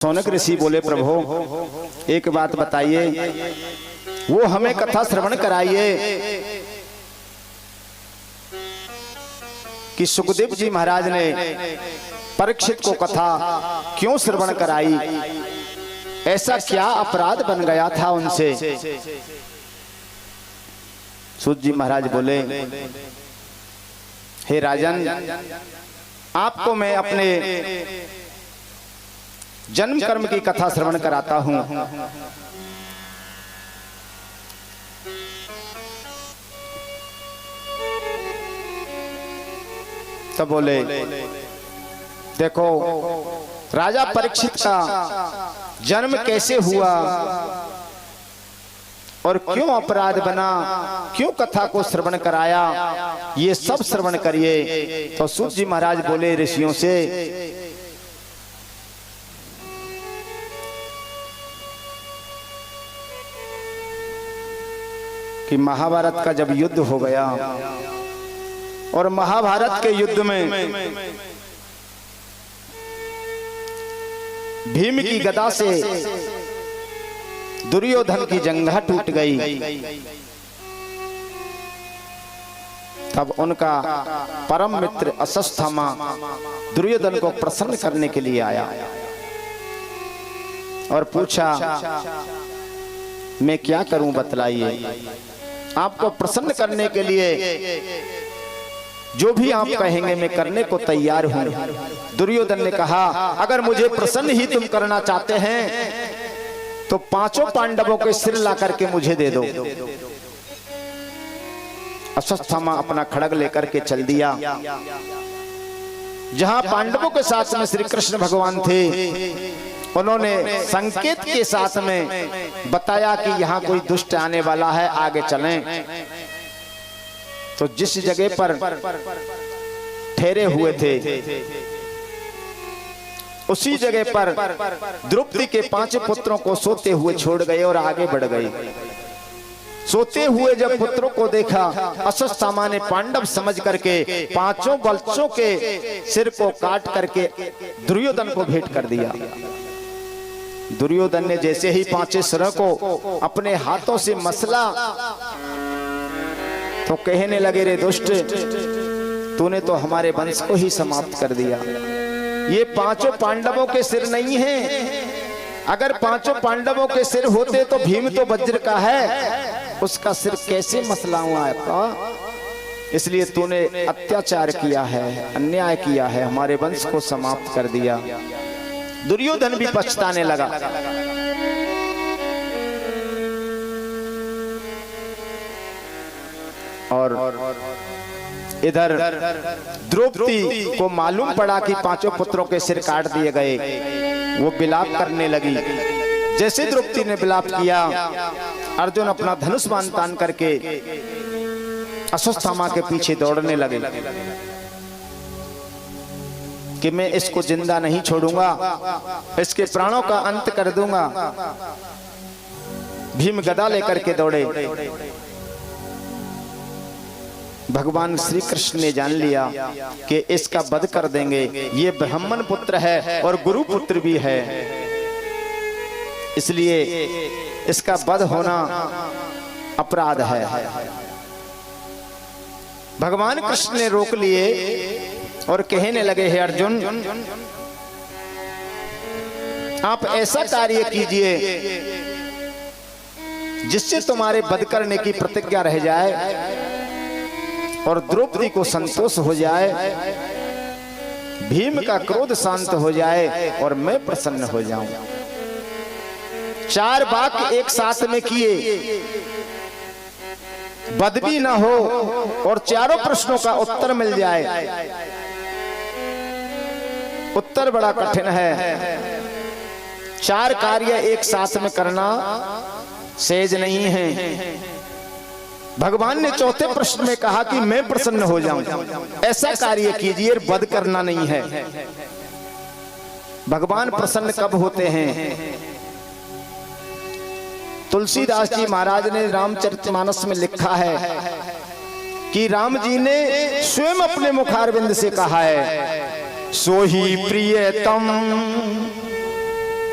सौनक ऋषि बोले, प्रभु एक बात बताइए, वो हमें कथा श्रवण कराइए कि सुखदेव जी महाराज ने परीक्षित को कथा क्यों श्रवण कराई, ऐसा क्या अपराध बन गया था उनसे। सूत जी महाराज बोले, हे राजन, आपको मैं अपने जन्म कर्म की कथा श्रवण कराता हूं। तो बोले, देखो राजा परीक्षित का जन्म कैसे हुआ और क्यों अपराध बना, क्यों कथा को श्रवण कराया, ये सब श्रवण करिए। तो सूत जी महाराज बोले ऋषियों से, कि महाभारत का जब युद्ध हो गया और महाभारत के युद्ध में भीम की गदा से दुर्योधन की जंघा टूट गई, तब उनका परम मित्र अश्वत्थामा दुर्योधन को प्रसन्न करने के लिए आया और पूछा, मैं क्या करूं बतलाइए। आपको प्रसन्न करने के लिए जो भी आप कहेंगे मैं करने को तैयार हूं। दुर्योधन ने कहा, अगर मुझे प्रसन्न ही तुम करना चाहते हैं तो पांचों पांडवों के सिर ला करके मुझे दे दो। अश्वत्थामा अपना खड्ग लेकर के चल दिया। जहां पांडवों के साथ में श्री कृष्ण भगवान थे, उन्होंने संकेत के साथ में बताया कि यहाँ कोई दुष्ट आने वाला है, आगे चलें। तो जिस जगह पर ठहरे हुए थे उसी जगह पर द्रौपदी के 5 पुत्रों को सोते हुए छोड़ गए और आगे बढ़ गए। सोते हुए जब पुत्रों को देखा, अश्वत्थामा ने पांडव समझ करके 5 बच्चों के सिर को काट करके दुर्योधन को भेंट कर दिया। दुर्योधन ने जैसे ही 5 सिरों को अपने हाथों से मसला तो कहने लगे, रे दुष्ट, तूने तो हमारे वंश को ही समाप्त कर दिया। ये 5 पांडवों के सिर नहीं हैं। अगर 5 पांडवों के सिर होते तो भीम तो वज्र का है, उसका सिर कैसे मसलाऊं आपका। इसलिए तूने अत्याचार किया है, अन्याय किया है, हमारे वंश को समाप्त कर दिया। दुर्योधन भी पछताने लगा। और इधर द्रौपदी को मालूम पड़ा कि 5 पुत्रों के सिर काट दिए गए। वो विलाप करने लगी। जैसे द्रौपदी ने विलाप किया, अर्जुन अपना धनुष बाण तान करके अश्वत्थामा के पीछे दौड़ने लगे कि मैं इसको जिंदा नहीं छोड़ूंगा, इसके प्राणों का अंत कर दूंगा। भीम गदा लेकर के दौड़े। भगवान श्री कृष्ण ने जान लिया कि इसका वध कर देंगे। ये ब्राह्मण पुत्र है और गुरु पुत्र भी है, इसलिए इसका वध होना अपराध है। भगवान कृष्ण ने रोक लिए और कहने लगे, हे अर्जुन, आप ऐसा कार्य कीजिए जिससे तुम्हारे वध करने की प्रतिज्ञा रह जाए और द्रौपदी को संतोष हो जाए, भीम का क्रोध शांत हो जाए और मैं प्रसन्न हो जाऊं। 4 वाक्य एक साथ में किए, वध भी ना हो और चारों प्रश्नों का उत्तर मिल जाए। उत्तर बड़ा कठिन है। 4 कार्य एक साथ में करना सहज नहीं है। भगवान ने चौथे प्रश्न में कहा कि मैं प्रसन्न हो जाऊं, ऐसा कार्य कीजिए, वध करना नहीं है। भगवान प्रसन्न कब होते हैं? तुलसीदास जी महाराज ने रामचरितमानस में लिखा है कि राम जी ने स्वयं अपने मुखारविंद से कहा है, सोही प्रियतम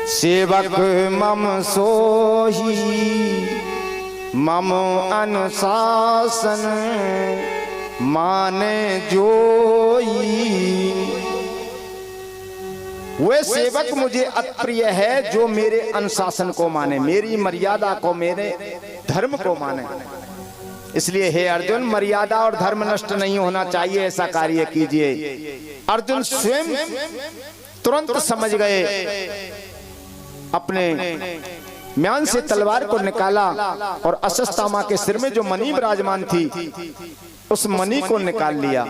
सेवक मम सोही मम अनुशासन माने जोई। वे सेवक मुझे अप्रिय है जो मेरे अनुशासन को माने, मेरी मर्यादा को, मेरे धर्म को माने। इसलिए हे अर्जुन, मर्यादा और धर्म नष्ट नहीं होना चाहिए, ऐसा कार्य कीजिए। अर्जुन स्वयं तुरंत समझ गए, अपने म्यान से तलवार को निकाला और अश्वत्थामा के सिर में जो मणि विराजमान थी उस मणि को निकाल लिया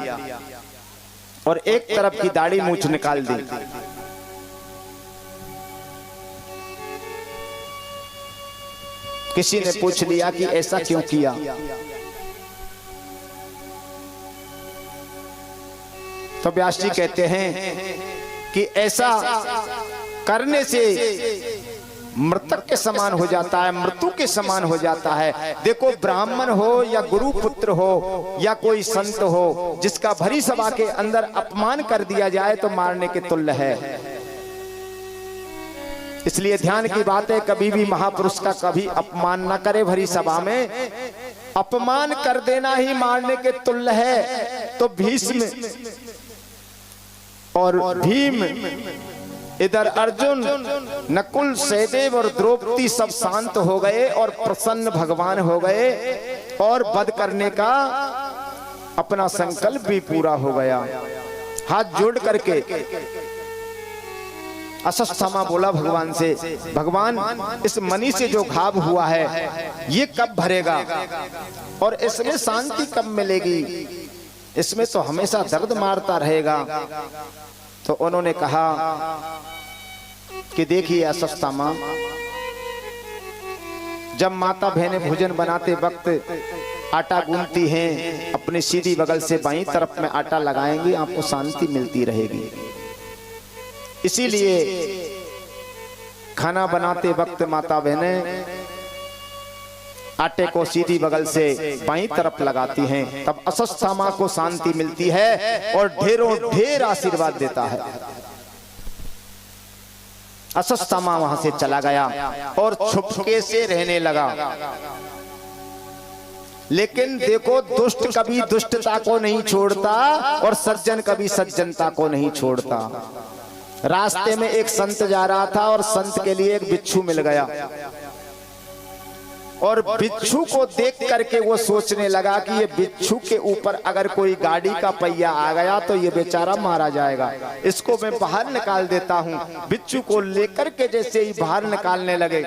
और एक तरफ की दाढ़ी मूंछ निकाल दी। किसी ने पूछ लिया कि ऐसा क्यों किया? तो व्यास जी कहते हैं कि ऐसा करने से मृतक के समान हो जाता है, मृत्यु के समान हो जाता है। देखो, ब्राह्मण हो या गुरु पुत्र हो या कोई संत हो, जिसका भरी सभा के अंदर अपमान कर दिया जाए तो मारने के तुल्य है। इसलिए ध्यान की बात है, कभी भी महापुरुष का कभी अपमान न करे भरी सभा में। अपमान कर देना ही मारने के तुल्य है। तो भीष्म और भीम, इधर अर्जुन, नकुल, सहदेव और द्रौपदी सब शांत हो गए और प्रसन्न भगवान हो गए और वध करने का अपना संकल्प भी पूरा हो गया। हाथ जोड़ करके अश्वत्थामा बोला भगवान से, भगवान, इस मणि से जो घाव हुआ है ये कब भरेगा और इसमें शांति कब मिलेगी? इसमें तो हमेशा दर्द मारता रहेगा। तो उन्होंने कहा कि देखिए अश्वत्थामा, जब माता बहनें भोजन बनाते वक्त आटा गूंथती हैं, अपनी सीधी बगल से बाईं तरफ में आटा लगाएंगे, आपको शांति मिलती रहेगी। इसीलिए खाना बनाते वक्त माता बहनें आटे को सीधी बगल से बाईं तरफ लगाती हैं, तब अश्वत्थामा को शांति मिलती है और ढेरों ढेर आशीर्वाद देता है। अश्वत्थामा वहां से चला गया और छुपके से रहने लगा। लेकिन देखो, दुष्ट कभी दुष्टता को नहीं छोड़ता और सज्जन कभी सज्जनता को नहीं छोड़ता। रास्ते में एक संत जा रहा था और संत के लिए एक बिच्छू मिल गया और बिच्छू को देख करके वो सोचने लगा कि ये बिच्छू के ऊपर अगर कोई गाड़ी का पहिया आ गया तो ये बेचारा मारा जाएगा, इसको मैं बाहर निकाल देता हूँ। बिच्छू को लेकर के जैसे ही बाहर निकालने लगे,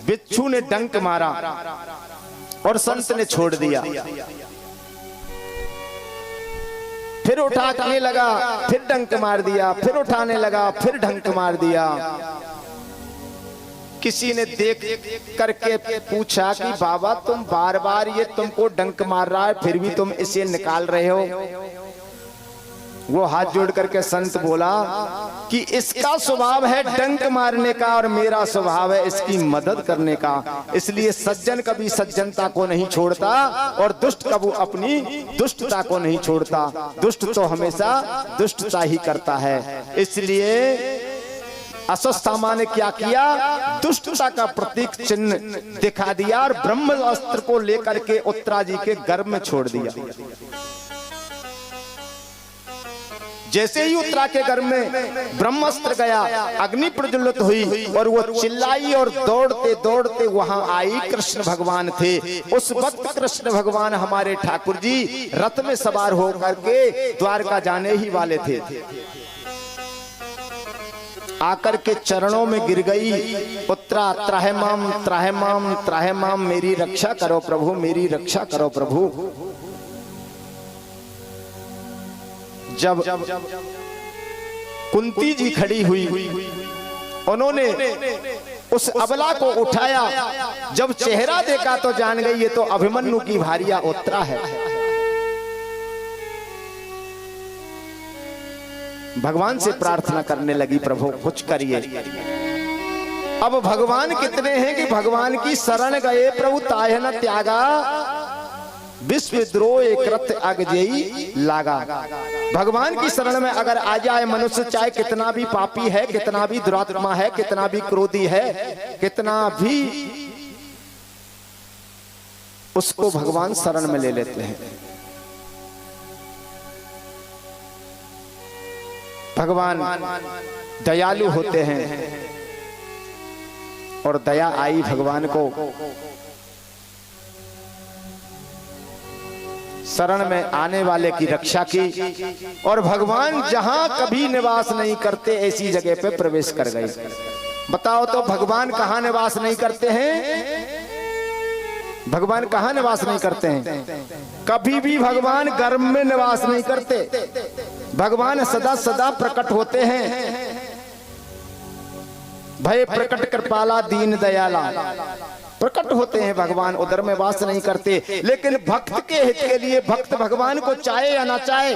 बिच्छू ने डंक मारा और संत ने छोड़ दिया। फिर उठाने लगा, फिर डंक मार दिया, फिर उठाने लगा, फिर डंक मार दिया। किसी ने देख करके पूछा कि बाबा, तुम बार बार ये तुमको डंक मार रहा है, फिर भी तुम इसे निकाल रहे हो? वो हाथ जोड़ करके संत बोला कि इसका स्वभाव है डंक मारने का और मेरा स्वभाव है इसकी मदद करने का। इसलिए सज्जन कभी सज्जनता को नहीं छोड़ता और दुष्ट कभी अपनी दुष्टता को नहीं छोड़ता। दुष्ट तो हमेशा दुष्टता ही करता है। इसलिए अश्वत्थामा ने क्या किया? दुष्टता का प्रतीक चिन्ह दिखा दिया और ब्रह्मास्त्र को लेकर के उत्तरा जी के गर्भ में छोड़ दिया। जैसे ही उत्तरा के गर्भ में ब्रह्मास्त्र गया, अग्नि प्रज्वलित हुई और वो चिल्लाई और दौड़ते दौड़ते वहां आई। कृष्ण भगवान थे उस वक्त। कृष्ण भगवान हमारे ठाकुर जी रथ में सवार होकर के द्वारका जाने ही वाले थे। आकर के चरणों में गिर गई। उत्तरा, त्राहिमाम त्राहिमाम त्राहिमाम, मेरी रक्षा करो प्रभु, मेरी रक्षा करो प्रभु। जब कुंती जी खड़ी हुई, उन्होंने उस अबला को उठाया। जब चेहरा देखा तो जान गई ये तो अभिमन्यु की भारिया उत्तरा है। भगवान से प्रार्थना करने लगी, प्रभु कुछ करिए। अब भगवान कितने हैं कि भगवान की शरण गए, प्रभु ताहे न त्यागा। विश्वद्रोह कृत अगजेई लागा। भगवान की शरण में अगर आ जाए मनुष्य, चाहे कितना भी पापी है, कितना भी दुरात्मा है, कितना भी क्रोधी है, कितना भी, उसको भगवान शरण में ले लेते हैं। भगवान दयालु होते हैं और दया आई भगवान को शरण में आने वाले की रक्षा की, और भगवान जहां कभी निवास नहीं करते ऐसी जगह पे प्रवेश कर गए। बताओ तो भगवान कहां निवास नहीं करते हैं? भगवान कहां निवास नहीं करते हैं? कभी भी भगवान गर्भ में निवास नहीं करते। भगवान सदा सदा प्रकट होते हैं। भय प्रकट कृपाला दीन दयाला, प्रकट होते हैं भगवान, उधर में वास नहीं करते। लेकिन भक्त के हित के लिए, भक्त भगवान को चाहे या ना चाहे,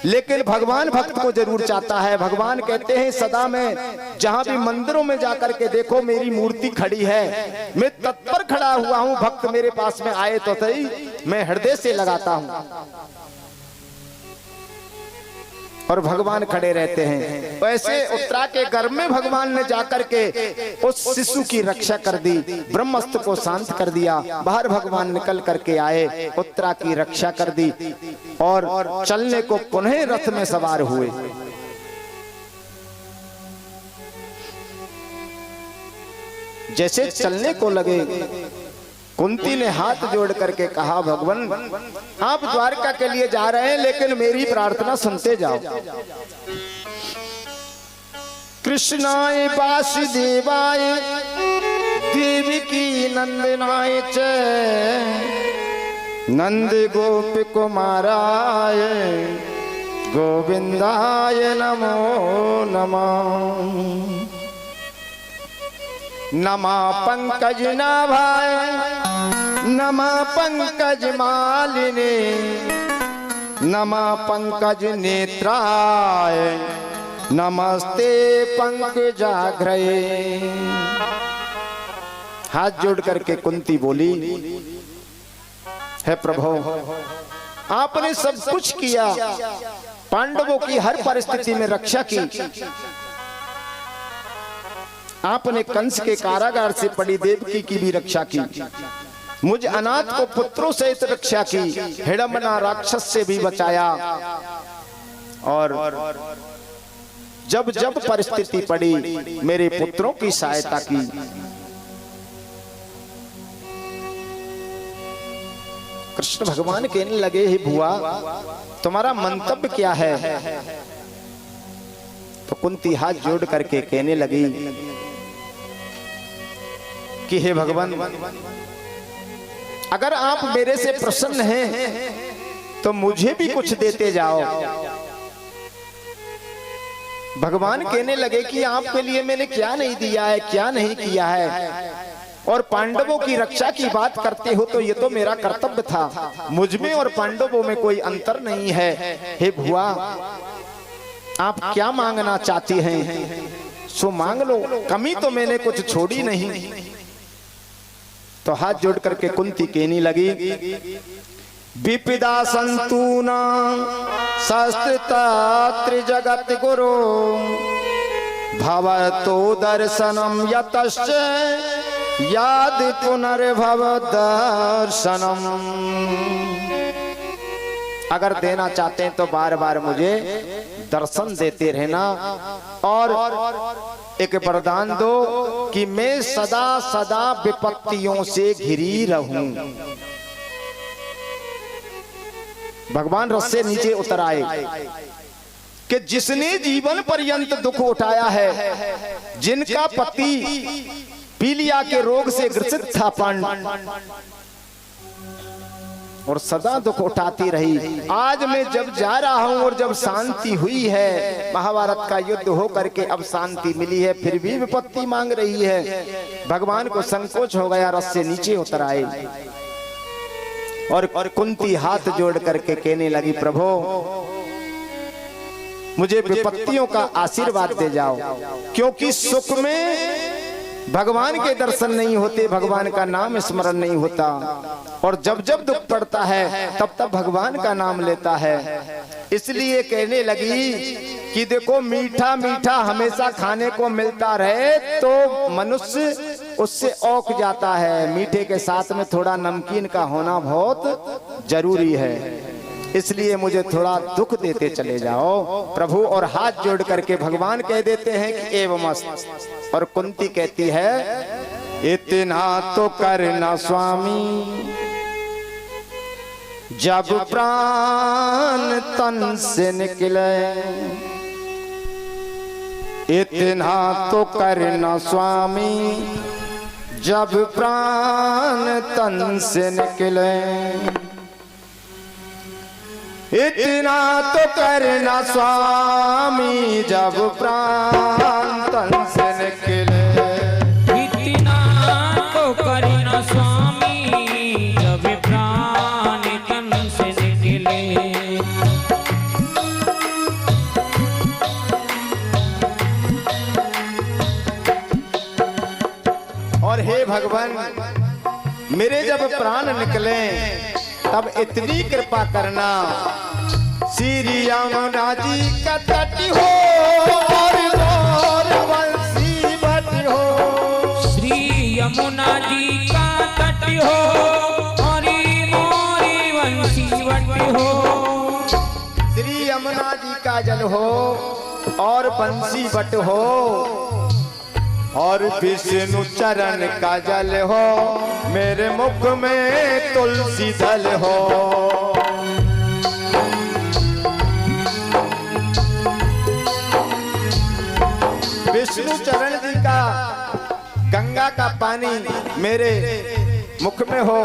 लेकिन भगवान भक्त को जरूर चाहता है। भगवान कहते हैं सदा में जहां भी मंदिरों में जाकर के देखो मेरी मूर्ति खड़ी है, मैं तत्पर खड़ा हुआ हूं, भक्त मेरे पास में आए तो सही, मैं हृदय से लगाता हूं और भगवान खड़े रहते हैं। वैसे उत्तरा के गर्भ में भगवान ने जाकर के उस शिशु की रक्षा कर दी, ब्रह्मास्त्र को शांत कर दिया। बाहर भगवान निकल करके आए, उत्तरा की रक्षा कर दी और चलने को पुनः रथ में सवार हुए। जैसे चलने को लगे, कुंती ने हाथ जोड़ करके कहा, भगवान आप द्वारका के लिए जा रहे हैं, लेकिन मेरी प्रार्थना सुनते जाओ। कृष्णाय वासुदेवाय देवकी नंदनाय च नंद गोप कुमाराय गोविंदाय नमो नमः। नमा पंकज नाभाय नमा पंकज मालिने नमा पंकज नेत्राय नमस्ते पंकजाग्रये। हाथ जोड़ करके कुंती बोली, है प्रभु आपने सब कुछ किया, पांडवों की हर परिस्थिति में रक्षा की, आपने कंस के कारागार से पड़ी देवकी की भी रक्षा की, मुझ अनाथ को पुत्रों सहित रक्षा की, हिडम्बना राक्षस से भी बचाया, और जब जब परिस्थिति पड़ी मेरे पुत्रों की सहायता की। कृष्ण भगवान कहने लगे, हे भुआ तुम्हारा मंतव्य क्या है? तो कुंती हाथ जोड़ करके कहने लगी कि हे भगवान अगर आप मेरे से प्रसन्न हैं तो मुझे भी कुछ देते जाओ। भगवान कहने लगे कि आपके लिए मैंने क्या नहीं दिया है, क्या नहीं किया है, और पांडवों की रक्षा की बात करते हो तो ये तो मेरा कर्तव्य था, मुझ में और पांडवों में कोई अंतर नहीं है। हे भुआ आप क्या मांगना चाहती हैं सो मांग लो, कमी तो मैंने कुछ छोड़ी नहीं। तो हाथ जोड़ करके कुंती कहने लगी, विपिदा संतूना शास्त्रता त्रिजगत गुरु भवतो दर्शनम यतश्च याद पुनर्भव दर्शनम। अगर देना चाहते हैं तो बार बार मुझे दर्शन देते रहना, और एक वरदान दो कि मैं सदा सदा विपत्तियों से घिरी रहूं। भगवान रथ से नीचे उतर आए कि जिसने जीवन पर्यंत दुख उठाया है, जिनका पति पीलिया के रोग से ग्रसित था और सदा दुख उठाती रही, आज मैं जब जा रहा हूं और जब शांति हुई है, महाभारत का युद्ध हो करके अब शांति मिली है, फिर भी विपत्ति मांग रही है। भगवान को संकोच हो गया, रथ से नीचे उतर आए और कुंती हाथ जोड़ करके कहने लगी, प्रभु मुझे विपत्तियों का आशीर्वाद दे जाओ, क्योंकि सुख में भगवान के दर्शन नहीं होते, भगवान का नाम स्मरण नहीं होता, और जब जब दुख पड़ता है तब तब भगवान का नाम लेता है। इसलिए कहने लगी कि देखो मीठा मीठा हमेशा खाने को मिलता रहे तो मनुष्य उससे औक जाता है, मीठे के साथ में थोड़ा नमकीन का होना बहुत जरूरी है। इसलिए मुझे थोड़ा दुख देते चले जाओ प्रभु। और हाथ जोड़ करके भगवान कह देते हैं कि एवं मस्त। और कुंती कहती है इतना तो करना स्वामी जब प्राण तन से निकले, इतना तो करना स्वामी जब प्राण तन से निकले, इतना तो करना स्वामी जब प्राण तन से निकले, इतना तो करना स्वामी जब प्राण तन से निकले। और हे भगवान मेरे जब प्राण निकले तब इतनी कृपा करना श्री यमुना जी का तट हो और गौरवंशी भट हो, श्री यमुना जी का तट हो और मोरी वंशी भट हो, श्री यमुना जी का जल हो और बंसी भट हो, और विष्णु चरण का जल हो मेरे मुख में तुलसी दल हो। विष्णु चरण जी का गंगा का पानी मेरे मुख में हो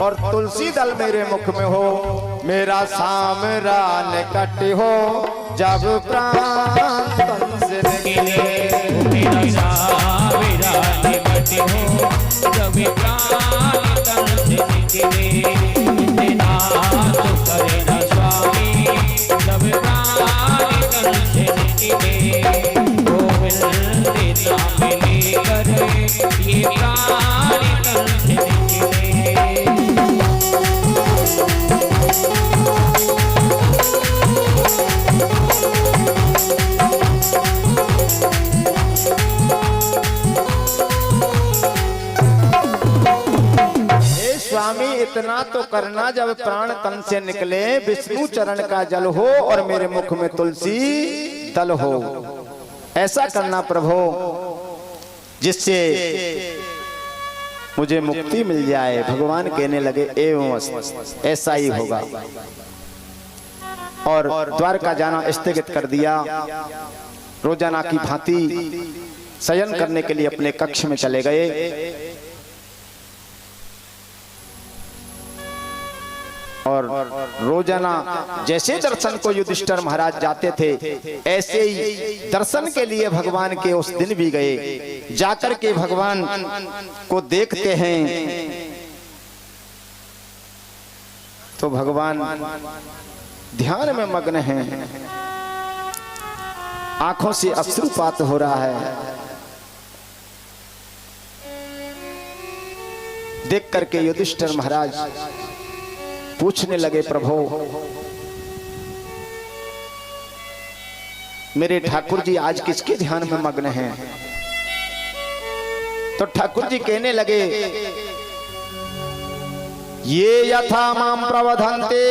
और तुलसी दल मेरे मुख में हो, मेरा सामरान कट हो जब प्राण तन से निकले, मेरा सामरान कट हो जब प्राण तन से निकले, इतना तो करना स्वामी जब प्राण तन से निकले, गोविंद नाम लेकर ये प्राण तन से निकले। स्वामी इतना तो करना जब प्राण तन से निकले, विष्णु चरण का जल हो और मेरे मुख में तुलसी दल हो। ऐसा करना प्रभु जिससे मुझे मुक्ति मिल जाए। भगवान कहने लगे एवं ऐसा ही होगा, और द्वारका जाना स्थगित कर दिया। रोजाना की भांति शयन करने के लिए अपने कक्ष में चले गए, और रोजाना जैसे दर्शन को युधिष्ठिर महाराज जाते थे ऐसे ही दर्शन के लिए भगवान के उस दिन भी गए। जाकर के भगवान को देखते हैं तो भगवान ध्यान में मग्न हैं, आंखों से अश्रुपात हो रहा है। देख करके युधिष्ठिर महाराज पूछने लगे प्रभु मेरे ठाकुर जी आज किसके ध्यान में मग्न हैं? तो ठाकुर जी कहने लगे ये यथा माम प्रवधन्ते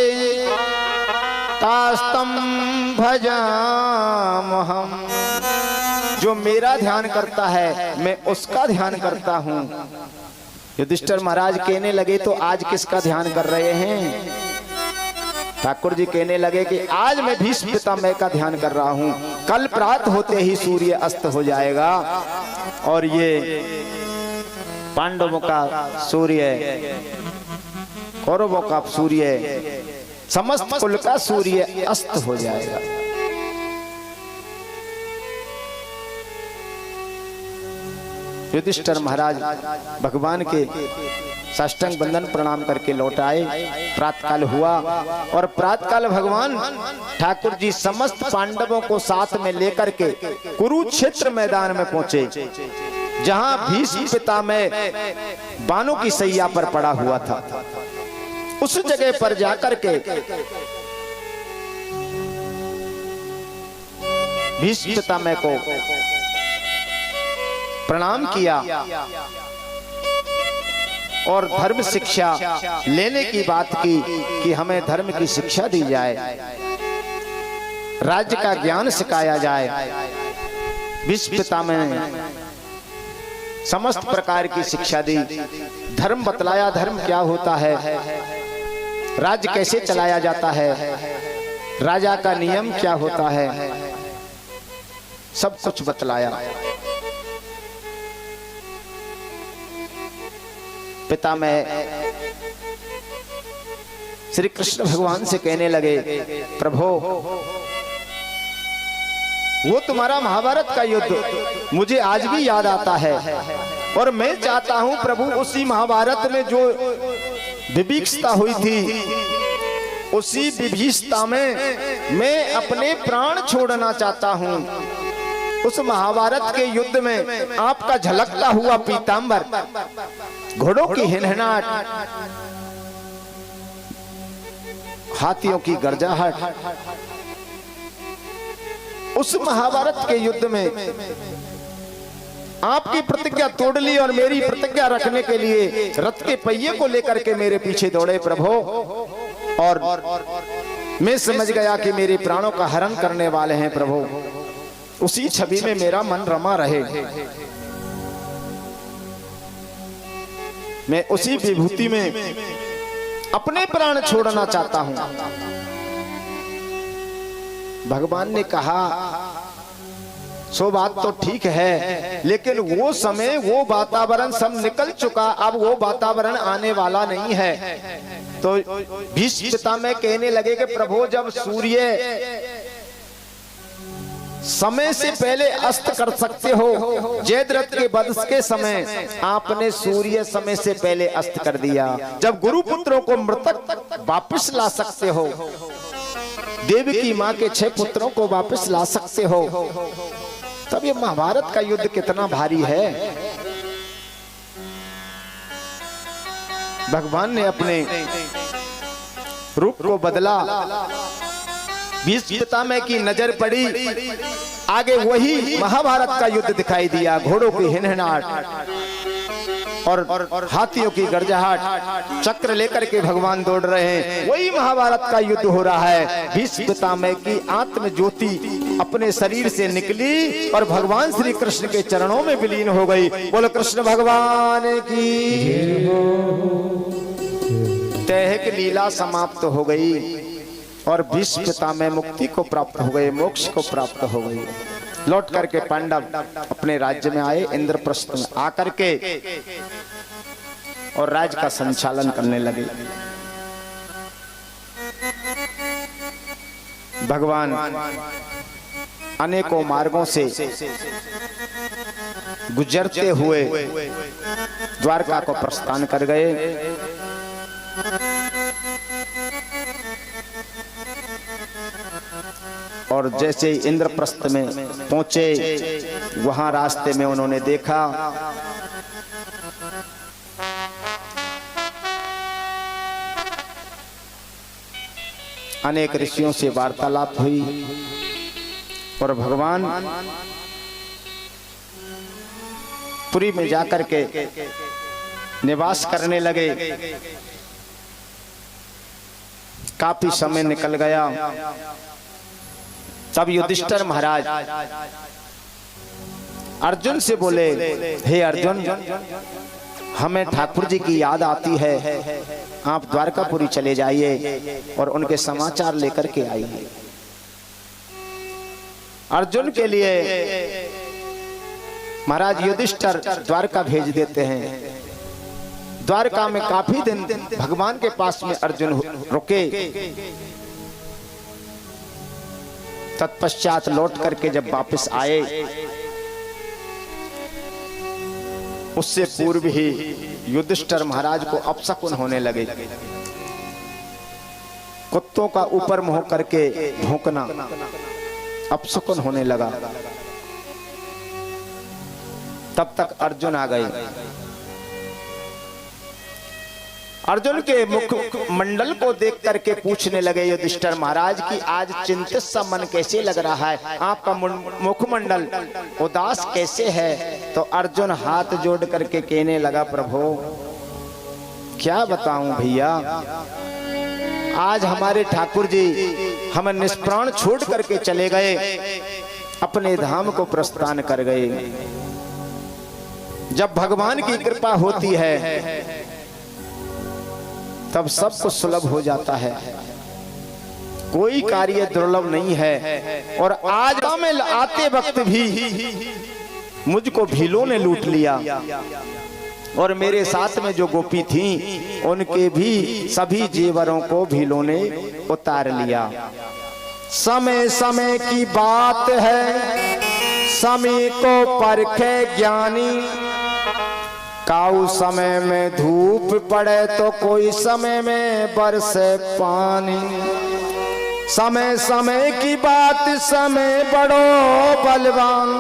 तास्तम भजामहम्, जो मेरा ध्यान करता है मैं उसका ध्यान करता हूं। युधिष्ठिर महाराज कहने लगे तो आज किसका ध्यान कर रहे हैं? ठाकुर जी कहने लगे कि आज मैं भीष्म पितामह का ध्यान कर रहा हूं, कल प्रातः होते ही सूर्य अस्त हो जाएगा और ये पांडवों का सूर्य, कौरवों का सूर्य, समस्त कुल का सूर्य अस्त हो जाएगा। युधिष्ठिर महाराज भगवान के साष्टांग बंदन प्रणाम करके लौट आए। प्रातःकाल हुआ और प्रातःकाल भगवान ठाकुर जी समस्त पांडवों को साथ में लेकर के कुरुक्षेत्र मैदान में पहुंचे। जहां भीष्म पितामह बाणों की सैया पर पड़ा हुआ था, उस जगह पर जाकर के भीष्म पितामह को प्रणाम किया और धर्म शिक्षा लेने की बात की कि हमें धर्म की शिक्षा दी जाए, राज्य का ज्ञान सिखाया जाए। भीष्म पितामह ने समस्त प्रकार की शिक्षा दी, धर्म बतलाया, धर्म क्या होता है, राज्य कैसे चलाया जाता है, राजा का नियम क्या होता है, सब कुछ बतलाया। पितामह श्री कृष्ण भगवान से कहने लगे, प्रभु वो तुम्हारा महाभारत का युद्ध मुझे आज भी याद आता है और मैं चाहता हूं प्रभु उसी महाभारत में जो विभीषिका हुई थी, उसी विभीषिका में मैं अपने प्राण छोड़ना चाहता हूं। उस महाभारत के युद्ध में आपका झलकता हुआ पीतांबर, घोड़ों की हिनहिनाहट, हाथियों की गर्जाहट, उस महाभारत के युद्ध में आपकी प्रतिज्ञा तोड़ ली और मेरी प्रतिज्ञा रखने के लिए रथ के पहिए को लेकर के मेरे पीछे दौड़े प्रभु, और मैं समझ गया कि मेरे प्राणों का हरण करने वाले हैं प्रभु। उसी छवि में मेरा मन रमा रहे, मैं उसी विभूति में अपने प्राण छोड़ना चाहता हूं। भगवान ने कहा, सो बात तो ठीक है, लेकिन वो समय, वो वातावरण सब निकल चुका, अब वो वातावरण आने वाला नहीं है। तो भीष्म पितामह कहने लगे कि प्रभु जब सूर्य समय से पहले अस्त कर सकते हो, जयद्रथ के वध के समय आपने सूर्य समय से पहले अस्त कर दिया। जब गुरुपुत्रों को मृतक वापस ला सकते हो, देवी की मां के 6 पुत्रों को वापस ला सकते हो, तब ये महाभारत का युद्ध कितना भारी है। भगवान ने अपने रूप को बदला, भीष्म पितामह की नजर पड़ी, आगे वही महाभारत का युद्ध दिखाई दिया। घोड़ों की हिनहिनाहट और हाथियों की गर्जाहट, चक्र लेकर के भगवान दौड़ रहे हैं, वही महाभारत का युद्ध हो रहा है। भीष्म पितामह की आत्म ज्योति अपने शरीर से निकली और भगवान श्री कृष्ण के चरणों में विलीन हो गई। बोलो कृष्ण भगवान की। तैहक लीला समाप्त हो गई और भीष्म पितामह मुक्ति को प्राप्त हो गए, मोक्ष को प्राप्त हो गई। लौट करके पांडव अपने राज्य में आए, इंद्रप्रस्थ में आकर के और राज्य का संचालन करने लगे। भगवान अनेकों मार्गों से गुजरते हुए द्वारका को प्रस्थान कर गए। और जैसे इंद्रप्रस्थ में पहुंचे, वहां रास्ते में उन्होंने देखा अनेक ऋषियों से वार्तालाप हुई और भगवान पुरी में जाकर के निवास करने लगे। काफी समय निकल गया। तब युधिष्ठिर महाराज अर्जुन से बोले, हे अर्जुन, हमें ठाकुर जी की याद आती है, आप द्वारकापुरी चले जाइए और उनके समाचार लेकर के आइए। अर्जुन के लिए महाराज युधिष्ठिर द्वारका भेज देते हैं। द्वारका में काफी दिन भगवान के पास में अर्जुन रुके। तत्पश्चात लौट करके जब वापस आए, उससे पूर्व ही युधिष्ठिर महाराज को अपशकुन होने लगे। कुत्तों का ऊपर मुंह करके भौंकना अपशकुन होने लगा। तब तक अर्जुन आ गए। अर्जुन के मुख मंडल को देख करके पूछने लगे युधिष्ठिर महाराज कि आज चिंतित सा मन कैसे लग रहा है, आपका मुखमंडल उदास कैसे है। तो अर्जुन हाथ जोड़ करके कहने लगा, प्रभु क्या बताऊं भैया, आज हमारे ठाकुर जी हमें निष्प्राण छोड़ करके चले गए, अपने धाम को प्रस्थान कर गए। जब भगवान की कृपा होती है तब सब कुछ सुलभ हो जाता है, कोई कार्य दुर्लभ नहीं है। और आज में आते वक्त भी मुझको भीलों ने लूट लिया और मेरे साथ में जो गोपी थी उनके भी सभी जेवरों को भीलों ने उतार लिया। समय समय की बात है, समय को परखे ज्ञानी, काऊ समय में धूप पड़े तो कोई समय में बरसे पानी। समय समय की बात, समय बड़ो बलवान,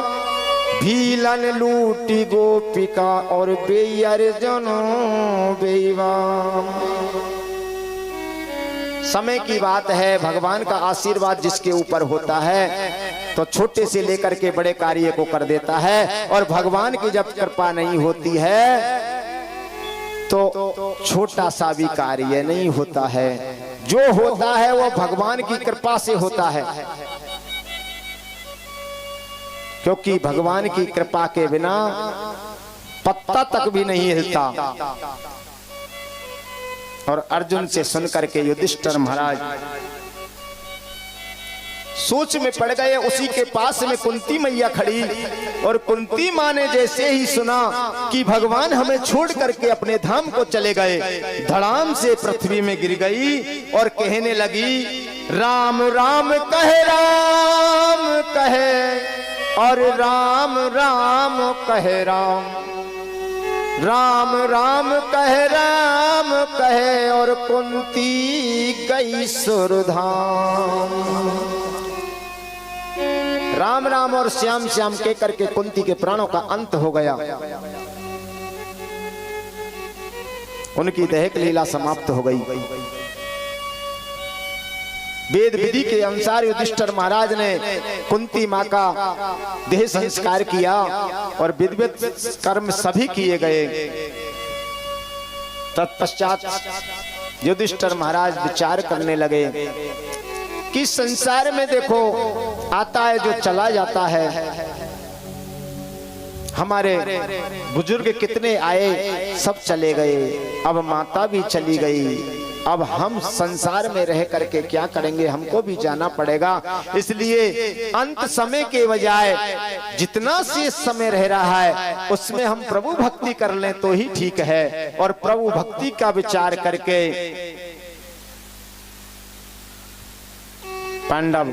भीलन लूटी गोपिका और बेअर्जुनो बेईमान। समय की बात है, भगवान का आशीर्वाद जिसके ऊपर होता है तो छोटे से लेकर के बड़े कार्य को कर देता है, और भगवान की जब कृपा नहीं होती है तो छोटा सा भी कार्य नहीं होता है। जो होता है वो भगवान की कृपा से होता है, क्योंकि भगवान की कृपा के बिना पत्ता तक भी नहीं हिलता। और अर्जुन से सुनकर के युधिष्ठिर महाराज सोच में पड़ गए। उसी के पास में कुंती मैया खड़ी, और कुंती माँ ने जैसे ही सुना कि भगवान हमें छोड़ करके अपने धाम को चले गए, धड़ाम से पृथ्वी में गिर गई और कहने लगी, राम राम कहे, राम कहे, और राम राम कहे, राम राम राम कहे, राम कहे, और कुंती गई सुरधाम। राम राम और श्याम श्याम कह करके कुंती के प्राणों का अंत हो गया, उनकी दैहिक लीला समाप्त हो गई। वेद विधि के अनुसार युधिष्ठिर महाराज ने कुंती माँ का देह संस्कार किया और विधिवत कर्म सभी किए गए। तत्पश्चात युधिष्ठिर महाराज विचार करने लगे कि संसार में देखो आता है जो चला जाता है, हमारे बुजुर्ग कितने आए सब चले गए, अब माता भी चली गई, अब हम संसार में रह करके क्या करेंगे, हमको भी जाना पड़ेगा। इसलिए अंत समय के बजाय जितना शेष समय रह रहा है उसमें हम प्रभु भक्ति कर लें तो ही ठीक है। और प्रभु भक्ति का विचार करके पांडव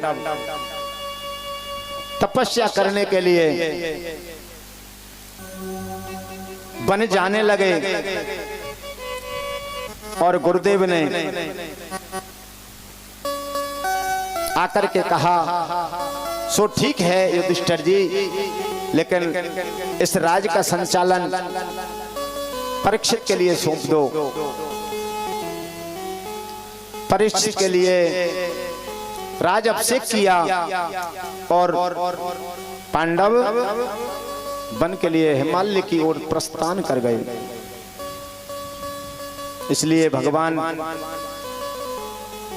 तपस्या करने के लिए वन जाने लगे। और गुरुदेव ने आकर के कहा, सो ठीक है युधिष्ठिर जी, लेकिन इस राज्य का संचालन परीक्षित के लिए सौंप दो। परीक्षित के लिए राज अभिषेक किया और पांडव वन के लिए हिमालय की ओर प्रस्थान कर गए। इसलिए भगवान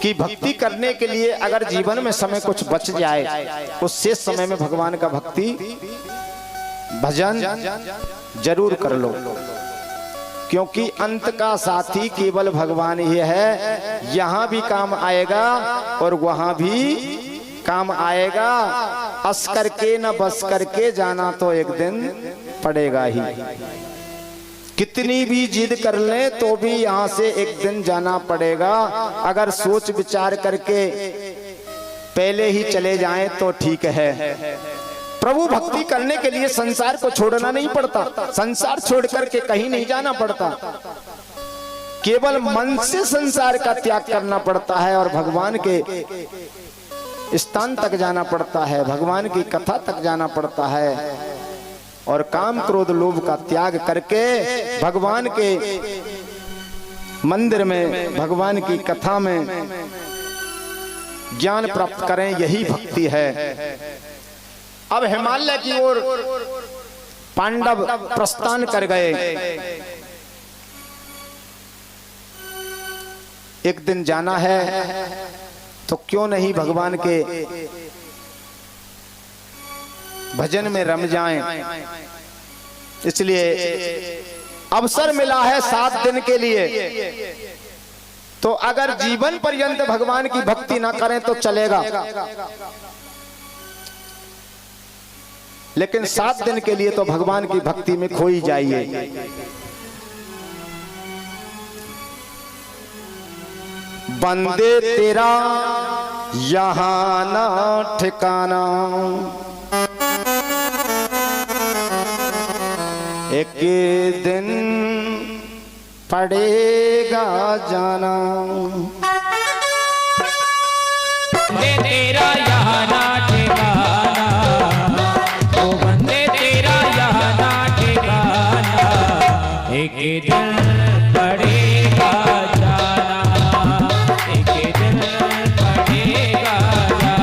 की भक्ति करने के लिए अगर जीवन में समय कुछ बच जाए उस शेष समय में भगवान का भक्ति भजन जरूर कर लो, क्योंकि अंत का साथी केवल भगवान ही है। यहाँ भी काम आएगा और वहां भी काम आएगा। अस करके न बस करके जाना तो एक दिन पड़ेगा ही। कितनी भी जिद कर ले तो भी यहाँ से एक दिन जाना पड़ेगा। अगर सोच विचार करके पहले ही चले जाएं तो ठीक है। प्रभु भक्ति करने के लिए संसार को छोड़ना नहीं पड़ता, संसार छोड़ करके कहीं नहीं जाना पड़ता, केवल मन से संसार का त्याग करना पड़ता है और भगवान के स्थान तक जाना पड़ता है, भगवान की कथा तक जाना पड़ता है। और काम क्रोध लोभ का त्याग करके भगवान के मंदिर में, भगवान की कथा में ज्ञान प्राप्त करें, यही भक्ति है। अब हिमालय की ओर पांडव प्रस्थान कर गए। एक दिन जाना है तो क्यों नहीं भगवान के भजन में रम जाएं। इसलिए अवसर मिला है 7 दिन के लिए, तो अगर जीवन पर्यंत भगवान की भक्ति ना करें तो चलेगा, लेकिन 7 दिन के लिए तो भगवान की भक्ति में खो ही जाइए। बंदे तेरा यहाँ ना ठिकाना, एक दिन पड़ेगा जाना। बंदे तेरा यहाँ ना ठिकाना, ओ बंदे तेरा यहाँ ना ठिकाना, एक दिन पड़ेगा जाना, एक दिन पड़ेगा जाना।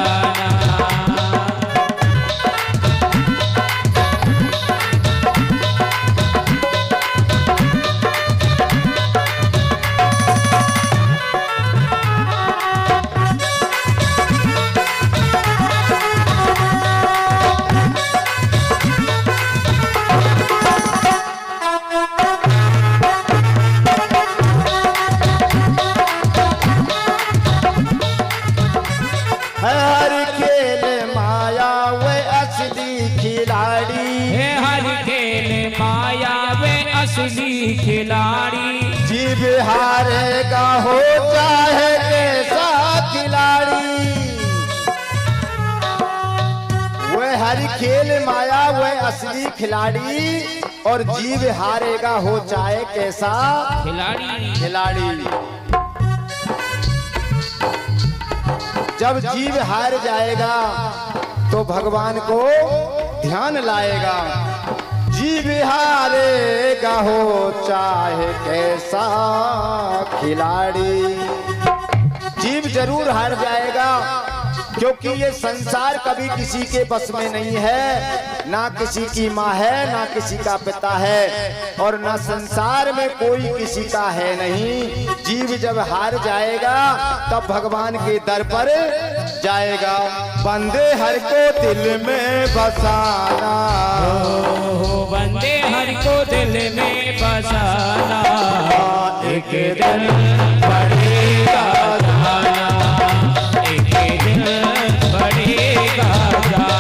हर खेल माया वे असली खिलाड़ी, है हर खेल माया वे असली खिलाड़ी। जीव हारेगा हो चाहे कैसा खिलाड़ी। वे हर खेल माया वे असली खिलाड़ी, और जीव हारेगा हो चाहे कैसा खिलाड़ी। जब जीव हार जाएगा तो भगवान को ध्यान लाएगा। जीव हारेगा हो चाहे कैसा खिलाड़ी। जीव जरूर हार जाएगा, क्योंकि ये संसार कभी किसी के बस में नहीं है। ना किसी की माँ है, ना किसी का पिता है, और ना संसार में कोई किसी का है नहीं। जीव जब हार जाएगा तब भगवान के दर पर जाएगा। बंदे हर को दिल में बसाना, ओ बंदे हर को दिल में बसाना, एक दिन पड़ेगा जाना, एक दिन पड़ेगा जाना।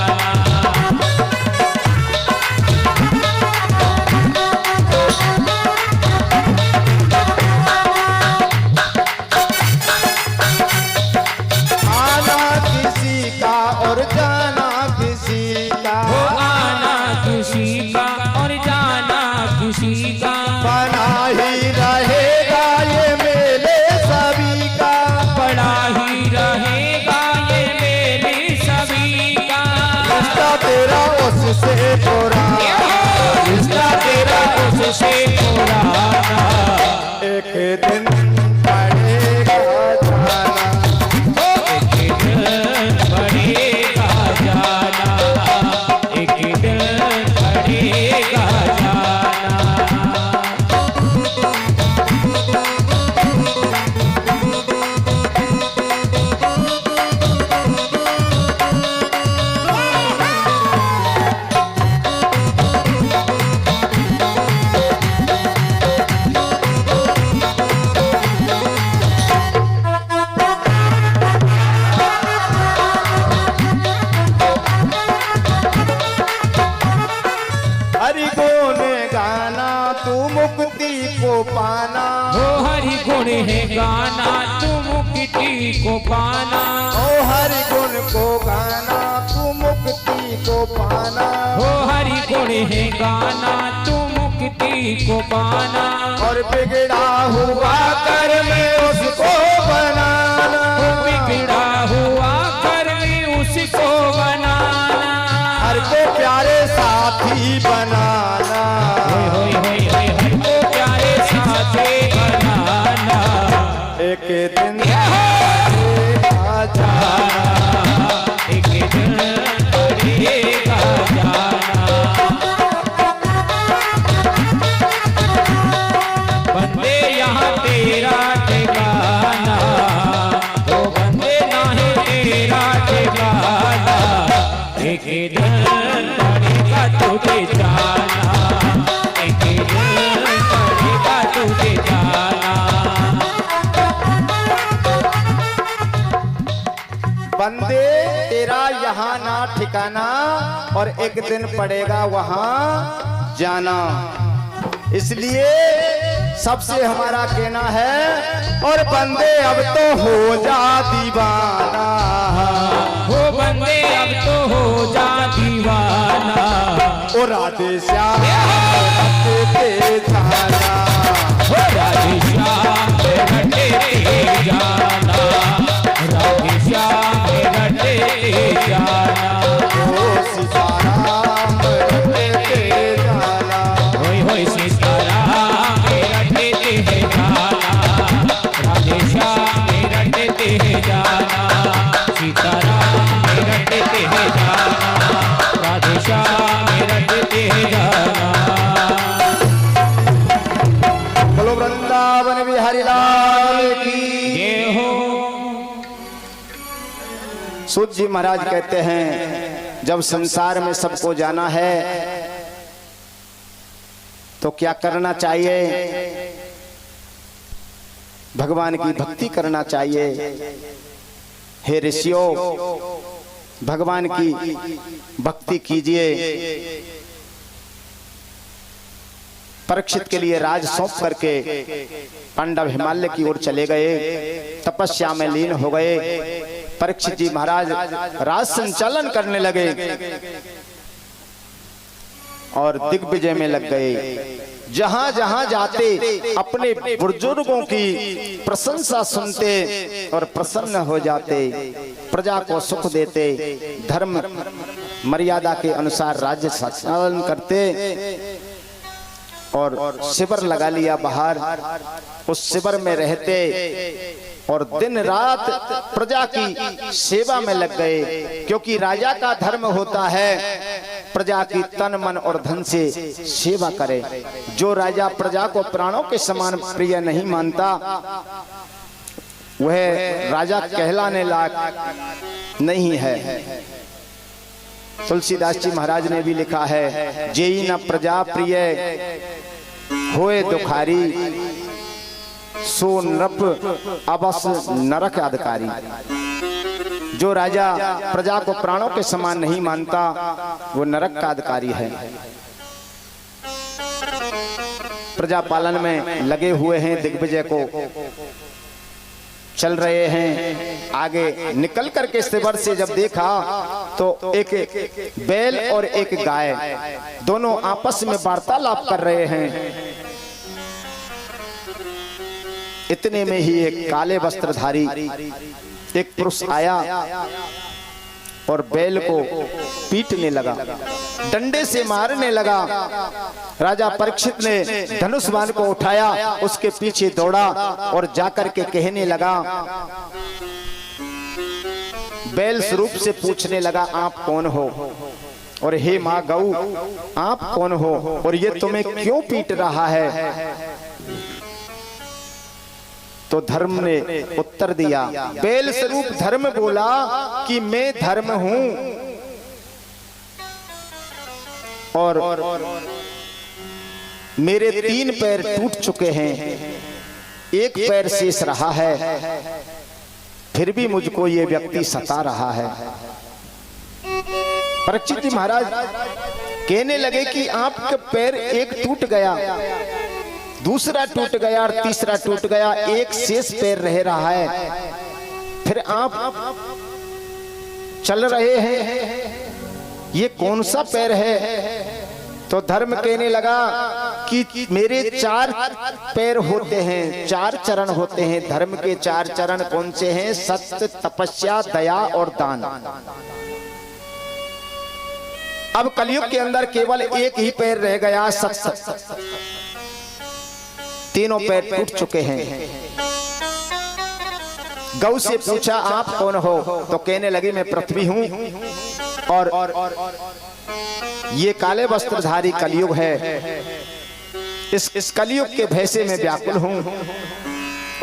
आना किसी का और जाना किसी का, हो आना किसी का और जाना किसी का। बना ही रहेगा ये मेले सभी का, बड़ा ही रहेगा ये मेरे सभी का। रिश्ता तेरा उससे पुराना, रिश्ता तेरा उससे पुराना, एक दिन पड़ेगा जाना। एक दिन पड़ेगा जाना, एक दिन पड़ेगा जाना। हरि गुण गाना तू मुक्ति को पाना, हो हरि गुण है गाना तू मुक्ति को पाना। ओ हरि गुण को गाना तू मुक्ति को पाना, हो हरि गुण है गाना तू मुक्ति को पाना। और बिगड़ा हुआ कर्म उसको बनाना, हो बिगड़ा हुआ कर्म उसको बनाना। हर को प्यारे साथी बना एक दिन पड़ेगा जाना, एक दिन पड़ेगा जाना। बंदे यहाँ तेरा ठिकाना, वो बंदे नहीं तेरा ठिकाना। एक दिन पड़ेगा तुझे जाना, एक दिन पड़ेगा तुझे जाना। बंदे तेरा यहाँ ना ठिकाना और एक दिन पड़ेगा वहां जाना। इसलिए सबसे हमारा कहना है, और बंदे अब तो हो जा दीवाना, हो बंदे अब तो हो जा दीवाना। ओ राधे श्याम रटते जाना, हो राधे श्याम रटते जाना, राधे श्याम रटते जाना। ओ सीताराम रटते जाना, होय होय सीताराम रटते जाना, राधे श्याम रटते जाना, सीताराम रटते जाना, राधे श्याम रटते जाना। बोलो वृंदावन बिहारी लाल की। जय हो। सूत जी महाराज कहते हैं, जब संसार में सबको जाना है तो क्या करना चाहिए? भगवान की भक्ति करना चाहिए। हे ऋषियों, भगवान की भक्ति कीजिए। परीक्षित के लिए राज सौंप करके पांडव हिमालय की ओर चले गए, तपस्या में लीन हो गए। परीक्षित जी महाराज राज संचालन करने लगे और दिग्विजय में लग गए। जहां जहां जाते अपने बुजुर्गों की प्रशंसा सुनते और प्रसन्न हो जाते, प्रजा को सुख देते, धर्म मर्यादा के अनुसार राज्य संचालन करते और शिविर लगा लिया बाहर। उस शिविर में रहते और दिन रात प्रजा की सेवा में लग गए, क्योंकि राजा का धर्म होता है प्रजा की तन मन और धन से सेवा करे। जो राजा प्रजा को प्राणों के समान प्रिय नहीं मानता, वह राजा कहलाने लायक नहीं है। तुलसीदास जी महाराज ने भी लिखा है, जेई न प्रजा प्रिय होए दुखारी, सो नृप अवस नरक अधिकारी। जो राजा प्रजा को प्राणों के समान नहीं मानता, वो नरक का अधिकारी है। प्रजा पालन में लगे हुए हैं, दिग्विजय को चल रहे हैं। आगे निकल करके शिविर से जब देखा तो एक बैल और एक गाय दोनों आपस में वार्तालाप कर रहे हैं। इतने में ही एक काले वस्त्रधारी एक पुरुष आया और बैल को पीटने लगा, डंडे से मारने लगा। राजा परीक्षित ने धनुष बाण को उठाया, उसके पीछे दौड़ा और जाकर के कहने लगा, बैल स्वरूप से पूछने लगा, आप कौन हो? और हे माँ गऊ, आप कौन हो और ये तुम्हें क्यों पीट रहा है? तो धर्म ने उत्तर दिया, बैल स्वरूप धर्म बोला कि मैं धर्म हूं और मेरे 3 पैर टूट चुके हैं, एक पैर शेष रहा है, फिर भी मुझको ये व्यक्ति सता रहा है। परीक्षित जी महाराज कहने लगे कि आपका पैर एक टूट गया, दूसरा टूट गया और तीसरा टूट गया, एक शेष पैर रह रहा है, फिर आप चल रहे हैं, ये कौन सा पैर है? तो धर्म कहने लगा कि मेरे 4 पैर होते हैं, 4 चरण होते हैं। धर्म के 4 चरण कौन से हैं? सत्य, तपस्या, दया और दान। अब कलयुग के अंदर केवल एक ही पैर रह गया, सत्य। तीनों पैर टूट चुके हैं। गौ से पूछा आप कौन हो? तो कहने लगी मैं पृथ्वी हूं और ये काले वस्त्रधारी कलयुग है। इस कलयुग के भय से मैं व्याकुल हूं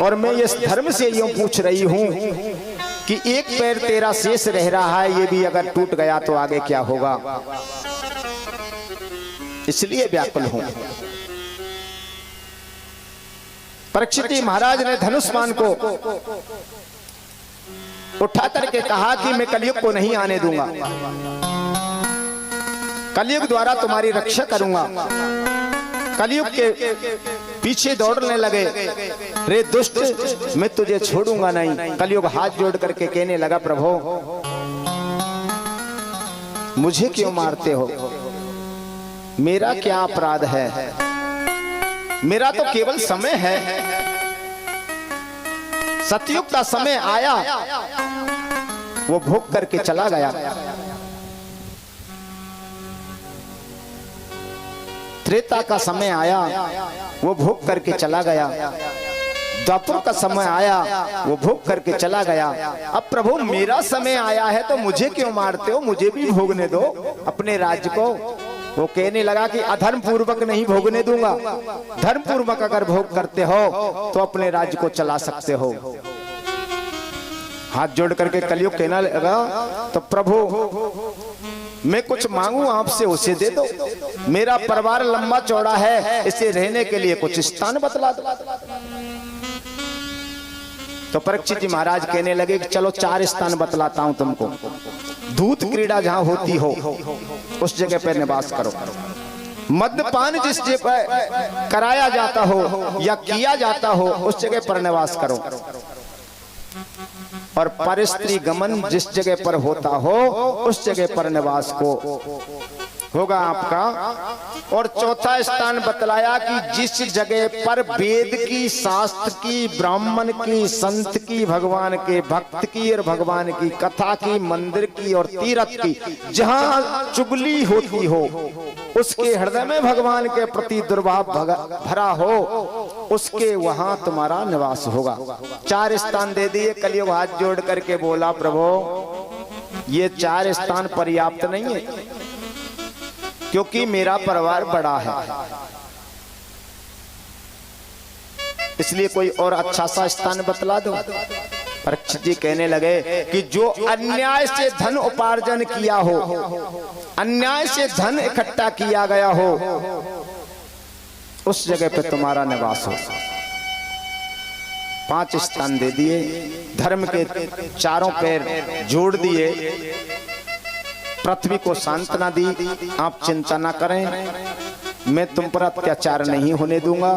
और मैं इस धर्म से यूं पूछ रही हूं कि एक पैर तेरा शेष रह रहा है, ये भी अगर टूट गया तो आगे क्या होगा, इसलिए व्याकुल हूं। परीक्षित जी महाराज ने धनुष्मान को उठा करके कहा कि मैं कलयुग को नहीं आने दूंगा, कलयुग द्वारा तुम्हारी रक्षा करूंगा। कलयुग के पीछे दौड़ने लगे, रे दुष्ट मैं तुझे छोड़ूंगा नहीं। कलयुग हाथ जोड़ करके कहने लगा प्रभु मुझे क्यों मारते हो, मेरा क्या अपराध है, मेरा तो केवल समय है। सतयुग का समय आया, वो भोग करके चला गया। त्रेता का समय आया, वो भोग करके चला गया। द्वापर का समय आया, वो भोग करके चला गया। अब प्रभु मेरा समय आया है तो मुझे क्यों मारते हो, मुझे भी भोगने दो अपने राज्य को। वो कहने लगा कि अधर्म पूर्वक नहीं भोगने दूंगा, धर्म पूर्वक अगर भोग करते हो तो अपने राज्य को चला सकते हो। हाथ जोड़ करके कलयुग कहने लगा तो प्रभु मैं कुछ मांगू आपसे उसे दे दो, मेरा परिवार लंबा चौड़ा है, इसे रहने के लिए कुछ स्थान बतला दो। तो परीक्षित जी महाराज कहने लगे कि चलो 4 स्थान बतलाता हूं तुमको। दूत क्रीड़ा जहां होती हो उस जगह पर निवास करो, मद्यपान जिस जगह पर कराया जाता हो या किया जाता हो उस जगह पर निवास करो, और परस्त्री गमन जिस जगह पर होता हो उस जगह पर निवास को होगा आपका। और चौथा स्थान बतलाया कि जिस जगह पर वेद की, शास्त्र की, ब्राह्मण की, संत की, भगवान के भक्त की और भगवान की कथा की, मंदिर की और तीर्थ की जहां चुगली होती हो, उसके हृदय में भगवान के प्रति दुर्भाव भरा हो, उसके वहां तुम्हारा निवास होगा। 4 स्थान दे दिए। कलयुग हाथ जोड़ करके बोला प्रभु ये 4 स्थान पर्याप्त नहीं है, क्योंकि मेरा परिवार बड़ा है, इसलिए कोई और अच्छा सा स्थान बतला दो। परीक्षित जी कहने लगे कि जो अन्याय से धन उपार्जन किया हो, अन्याय से धन इकट्ठा किया गया हो, उस जगह पे तुम्हारा निवास हो। 5 स्थान दे दिए, धर्म के चारों पैर जोड़ दिए, पृथ्वी को सांत्वना दी, आप चिंता ना करें, मैं तुम पर अत्याचार नहीं होने दूंगा।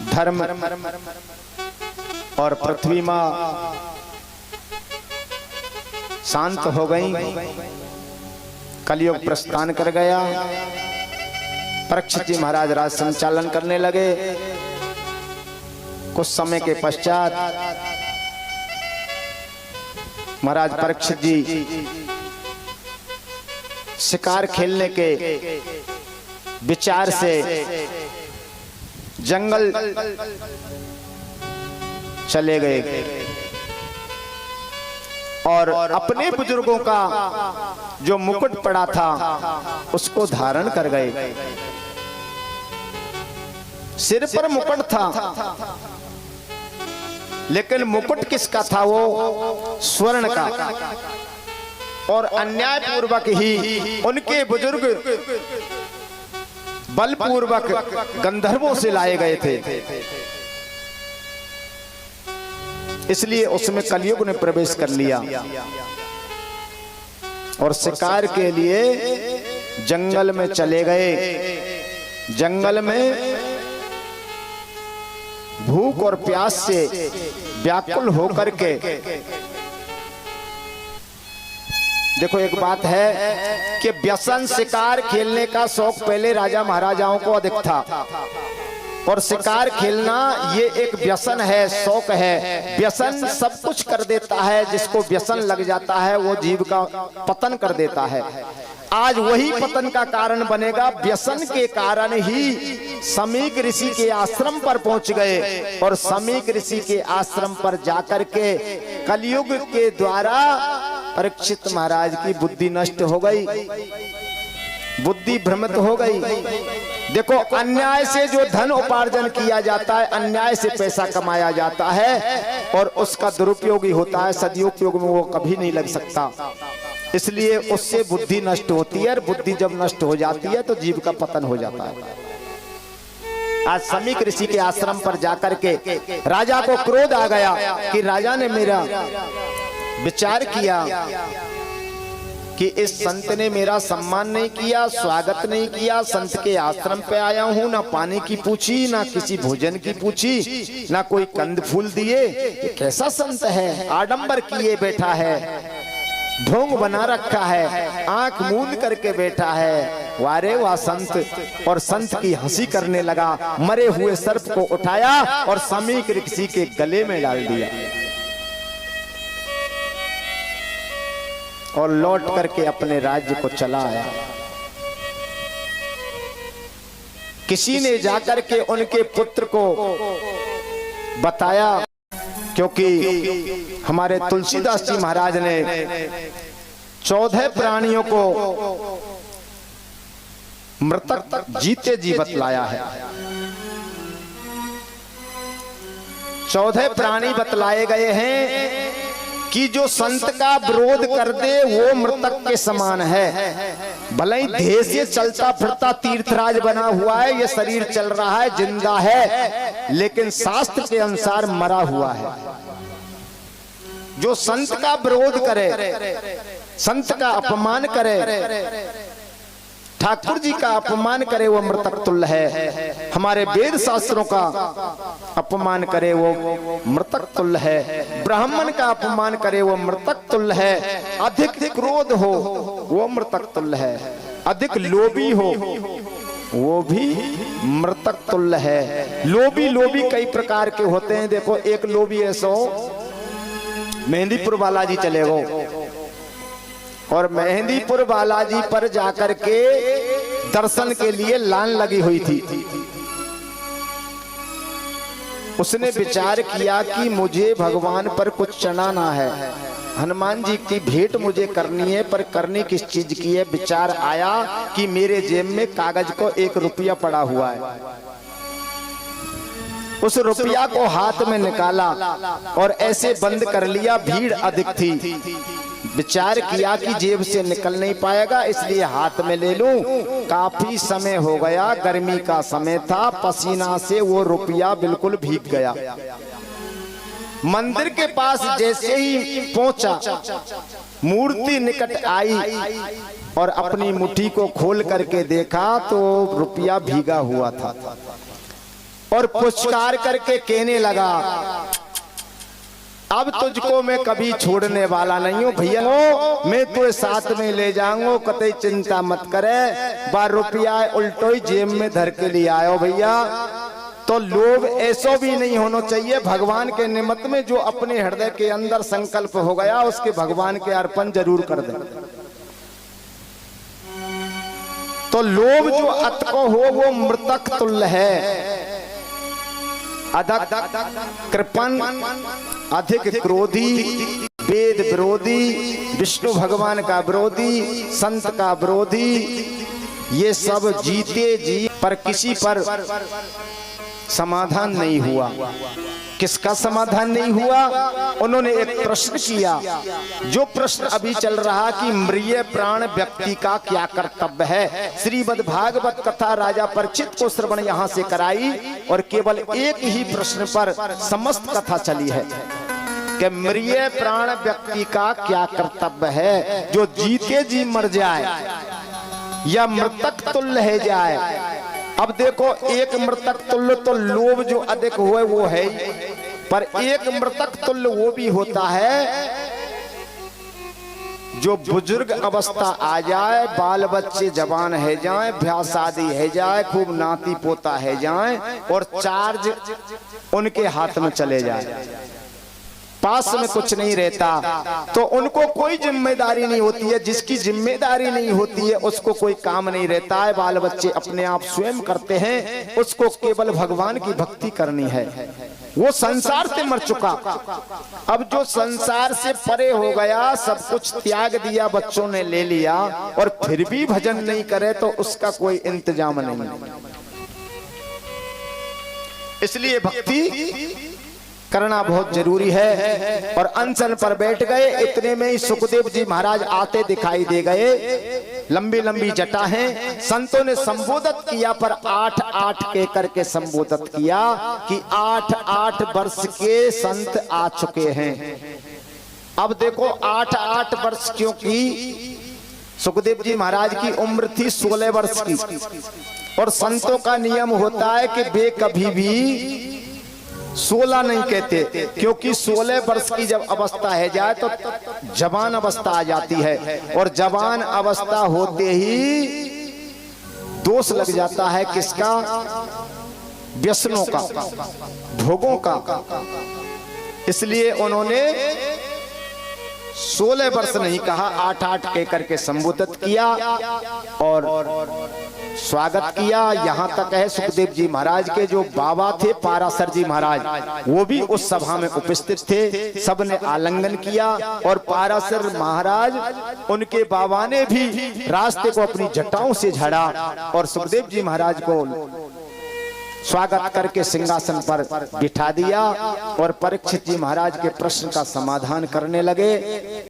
धर्म और पृथ्वी मां शांत हो गई, कलयुग प्रस्थान कर गया। परीक्षित जी महाराज राज संचालन करने लगे। कुछ समय के पश्चात महाराज परीक्षित जी शिकार खेलने के विचार से जंगल चले गए और अपने बुजुर्गों का जो मुकुट पड़ा था उसको धारण कर गए। सिर पर मुकुट था, लेकिन मुकुट किसका था? वो स्वर्ण का। और अन्याय पूर्वक ही उनके बुजुर्ग बलपूर्वक गंधर्वों से लाए गए थे, इसलिए उसमें कलयुग ने प्रवेश कर लिया और शिकार के लिए जंगल में चले गए। जंगल में भूख और प्यास से व्याकुल होकर के, देखो एक बात है कि व्यसन शिकार खेलने का शौक पहले राजा महाराजाओं को अधिक था, और शिकार खेलना ये एक व्यसन है, शौक है। व्यसन सब कुछ कर देता है, जिसको व्यसन लग जाता है वो जीव का पतन कर देता है। आज वही पतन का कारण बनेगा। व्यसन के कारण ही समीक ऋषि के आश्रम पर पहुंच गए और समीक ऋषि के आश्रम पर जाकर के कलयुग के द्वारा परीक्षित महाराज की बुद्धि नष्ट हो गई, बुद्धि भ्रमित हो गई। देखो, अन्याय से जो धन उपार्जन किया जाता है, अन्याय से पैसा कमाया जाता है और उसका दुरुपयोग ही होता है, सदुपयोग में वो कभी नहीं लग सकता। इसलिए उससे बुद्धि नष्ट होती है और बुद्धि जब नष्ट हो जाती है तो जीव का पतन हो जाता है। आज समीक ऋषि के आश्रम पर जाकर के राजा को क्रोध आ गया कि राजा ने मेरा विचार किया कि इस संत ने मेरा सम्मान नहीं किया, स्वागत नहीं किया। संत के आश्रम पे आया हूँ, ना पानी की पूछी, ना किसी भोजन की पूछी, ना कोई कंद फूल दिए। ये कैसा संत है? आडंबर किए बैठा है, ढोंग बना रखा है, आंख मूंद करके बैठा है। वारे वाह संत। और संत की हंसी करने लगा, मरे हुए सर्प को उठाया और समीक ऋषि के गले में डाल दिया और लौट करके अपने राज्य को चला आया। किसी ने जाकर के उनके पुत्र को बताया, क्योंकि हमारे तुलसीदास जी महाराज ने 14 प्राणियों को मृतक जीते जी बतलाया है। 14 प्राणी बतलाए गए हैं कि जो संत का विरोध कर दे वो मृतक के समान है। भले ही देह से चलता फिरता तीर्थराज बना हुआ है, ये शरीर चल रहा है, जिंदा है, लेकिन शास्त्र के अनुसार मरा हुआ है। जो संत का विरोध करे, संत का अपमान करे, ठाकुर जी का अपमान करे, वो मृतक तुल्य है। हमारे वेद शास्त्रों का अपमान करे वो मृतक तुल्य है। ब्राह्मण का अपमान करे वो मृतक तुल्य है। अधिक क्रोध हो वो मृतक तुल्य है। अधिक लोभी हो वो भी मृतक तुल्य है। लोभी कई प्रकार के होते हैं। देखो, एक लोभी ऐसा मेहंदीपुर बालाजी चले गो और मेहंदीपुर बालाजी पर जाकर के दर्शन के लिए लाइन लगी हुई थी। उसने विचार किया कि मुझे भगवान पर कुछ चढ़ाना है, हनुमान जी की भेंट मुझे करनी है, पर करनी किस चीज की है? विचार आया कि मेरे जेब में कागज को 1 रुपया पड़ा हुआ है। उस रुपया को हाथ में निकाला और ऐसे बंद कर लिया। भीड़ अधिक थी। विचार किया कि जेब से निकल नहीं पाएगा, इसलिए हाथ में ले लूं। काफी समय हो गया, गर्मी का समय था, पसीना से वो रुपया बिल्कुल भीग गया। मंदिर के पास जैसे ही पहुंचा, मूर्ति निकट आई और अपनी मुट्ठी को खोल करके देखा तो रुपया भीगा हुआ था और पुचकार करके कहने लगा, अब तुझको मैं कभी छोड़ने वाला नहीं हूँ भैया, मैं तुझे साथ में ले जाऊंगा, कतई चिंता मत करे। 12 रुपया उल्टो ही जेब में धर के लिए आयो भैया। तो लोभ ऐसा भी नहीं होना चाहिए। भगवान के निमित्त में जो अपने हृदय के अंदर संकल्प हो गया उसके भगवान के अर्पण जरूर कर दे। तो लोभ जो अत को हो वो मृतक तुल्य है। कृपण, अधिक क्रोधी, वेद विरोधी, विष्णु भगवान का विरोधी, संत का विरोधी, ये सब जीते जी पर किसी पर समाधान नहीं हुआ। किसका समाधान नहीं हुआ? उन्होंने एक प्रश्न किया, जो प्रश्न अभी चल रहा कि मृय प्राण व्यक्ति का क्या कर्तव्य है। श्रीमद् भागवत कथा राजा परीक्षित को श्रवण यहाँ से कराई और केवल एक ही प्रश्न पर समस्त कथा चली है कि मृय प्राण व्यक्ति का क्या कर्तव्य है। जो जीते जी मर जाए या मृतक तुल्य है जाए। अब देखो, एक मृतक तुल्य तो लोभ जो अधिक हुए वो है, पर एक मृतक तुल्य वो भी होता है जो बुजुर्ग अवस्था आ जाए, बाल बच्चे जवान है जाए, ब्याह शादी है जाए, खूब नाती पोता है जाए और चार्ज उनके हाथ में चले जाए, पास में कुछ नहीं रहता, तो उनको कोई जिम्मेदारी नहीं होती है। जिसकी जिम्मेदारी नहीं होती है उसको कोई काम नहीं रहता है। बाल बच्चे अपने आप स्वयं करते हैं, उसको केवल भगवान की भक्ति करनी है। वो संसार से मर चुका, अब जो संसार से परे हो गया, सब कुछ त्याग दिया, बच्चों ने ले लिया और फिर भी भजन नहीं करे तो उसका कोई इंतजाम नहीं। इसलिए भक्ति करना बहुत जरूरी है। और अनशन पर बैठ गए, इतने में ही सुखदेव जी महाराज आते दिखाई दे गए। लंबी लंबी जटा है, संतों ने संबोधित किया पर 8-8 के करके संबोधित किया कि 8-8 वर्ष के संत आ चुके हैं। अब देखो 8-8 वर्ष, क्योंकि सुखदेव जी महाराज की उम्र थी 16 वर्ष की, और संतों का नियम होता है कि वे कभी भी 16 नहीं कहते, क्योंकि 16 वर्ष की जब अवस्था है जाए तो जवान अवस्था आ जाती है, और जवान अवस्था होते ही दोष लग जाता है किसका? व्यसनों का, भोगों का। इसलिए उन्होंने 16 वर्ष नहीं कहा, 8-8 कह करके संबोधित किया और स्वागत किया। यहाँ तक है सुखदेव जी महाराज के जो बाबा थे पाराशर जी महाराज, वो भी उस सभा में उपस्थित थे। सबने आलिंगन किया और पाराशर महाराज, उनके बाबा ने भी रास्ते को अपनी जटाओं से झाड़ा और सुखदेव जी महाराज को स्वागत करके सिंहासन पर बिठा दिया और परीक्षित जी महाराज के प्रश्न का समाधान करने लगे।